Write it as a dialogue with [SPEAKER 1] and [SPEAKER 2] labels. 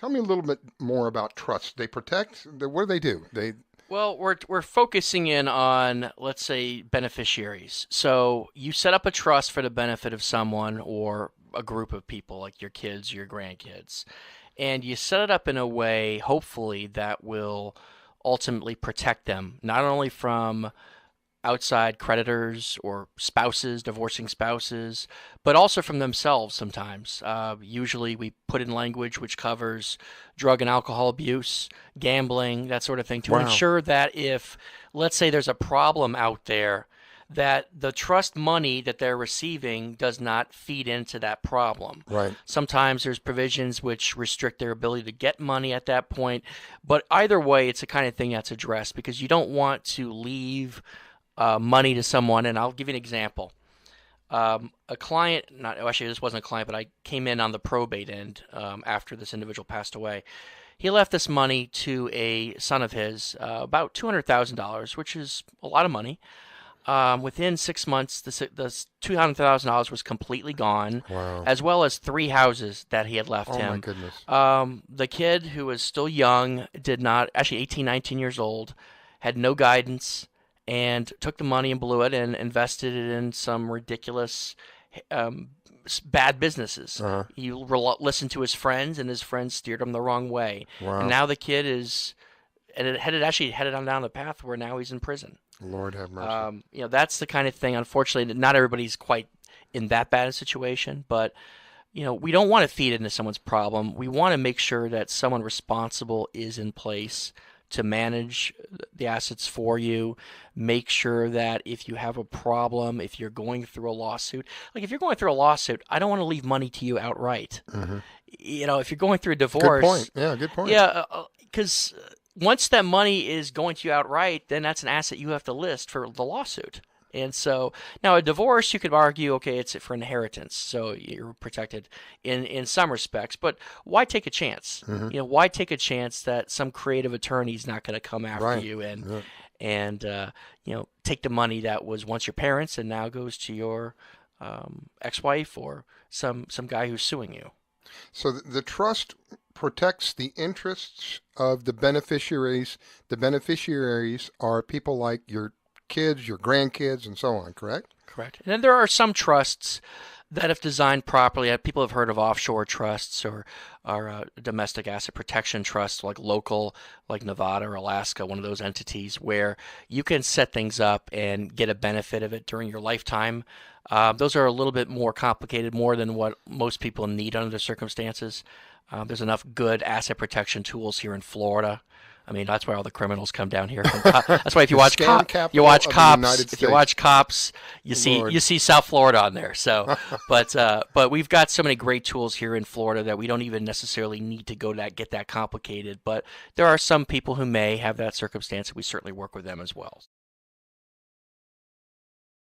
[SPEAKER 1] Tell me a little bit more about trust. They protect. What do they do?
[SPEAKER 2] Well, we're focusing in on, let's say, beneficiaries. So you set up a trust for the benefit of someone or a group of people, like your kids, your grandkids, and you set it up in a way, hopefully, that will ultimately protect them, not only from outside creditors or spouses, divorcing spouses, but also from themselves sometimes. Usually we put in language which covers drug and alcohol abuse, gambling, that sort of thing, to
[SPEAKER 1] Wow.
[SPEAKER 2] ensure that if, let's say, there's a problem out there, that the trust money that they're receiving does not feed into that problem.
[SPEAKER 1] Right.
[SPEAKER 2] Sometimes there's provisions which restrict their ability to get money at that point, but either way, it's the kind of thing that's addressed because you don't want to leave money to someone. And I'll give you an example. A client, not actually, this wasn't a client, but I came in on the probate end after this individual passed away. He left this money to a son of his, about $200,000, which is a lot of money. Within 6 months, the $200,000 was completely gone,
[SPEAKER 1] Wow.
[SPEAKER 2] as well as three houses that he had left
[SPEAKER 1] Oh my
[SPEAKER 2] him.
[SPEAKER 1] goodness.
[SPEAKER 2] The kid, who was still young, did not, actually 18, 19 years old, had no guidance, and took the money and blew it and invested it in some ridiculous um, bad businesses.
[SPEAKER 1] Uh-huh.
[SPEAKER 2] He listened to his friends, and his friends steered him the wrong way. And
[SPEAKER 1] Wow.
[SPEAKER 2] now the kid is, and it headed on down the path where now he's in prison.
[SPEAKER 1] Lord have mercy.
[SPEAKER 2] That's the kind of thing. Unfortunately, not everybody's quite in that bad a situation, but we don't want to feed into someone's problem. We want to make sure that someone responsible is in place to manage the assets for you. Make sure that if you have a problem, if you're going through a lawsuit, like if you're going through a lawsuit, I don't want to leave money to you outright.
[SPEAKER 1] Hmm.
[SPEAKER 2] If you're going through a
[SPEAKER 1] Good point.
[SPEAKER 2] divorce,
[SPEAKER 1] Yeah, good point.
[SPEAKER 2] yeah, because once that money is going to you outright, then that's an asset you have to list for the lawsuit. And so now a divorce, you could argue, okay, it's for inheritance, so you're protected in some respects. But why take a chance?
[SPEAKER 1] Hmm.
[SPEAKER 2] Why take a chance that some creative attorney's not going to come after
[SPEAKER 1] Right.
[SPEAKER 2] you and
[SPEAKER 1] Yeah.
[SPEAKER 2] and uh, take the money that was once your parents and now goes to your ex-wife or some guy who's suing you.
[SPEAKER 1] So the trust protects the interests of the beneficiaries. The beneficiaries are people like your kids, your grandkids, and so on, correct?
[SPEAKER 2] Correct. And then there are some trusts that, if designed properly, people have heard of offshore trusts or domestic asset protection trusts, like local, like Nevada or Alaska, one of those entities where you can set things up and get a benefit of it during your lifetime. Those are a little bit more complicated, more than what most people need under the circumstances. There's enough good asset protection tools here in Florida. I mean, that's why all the criminals come down here. That's why if you
[SPEAKER 1] The
[SPEAKER 2] watch
[SPEAKER 1] scam
[SPEAKER 2] you
[SPEAKER 1] capital
[SPEAKER 2] watch
[SPEAKER 1] of the
[SPEAKER 2] Cops.
[SPEAKER 1] United
[SPEAKER 2] If you
[SPEAKER 1] States.
[SPEAKER 2] watch Cops, you see
[SPEAKER 1] Lord.
[SPEAKER 2] you see South Florida on there. So, but we've got so many great tools here in Florida that we don't even necessarily need to get that complicated. But there are some people who may have that circumstance, and we certainly work with them as well.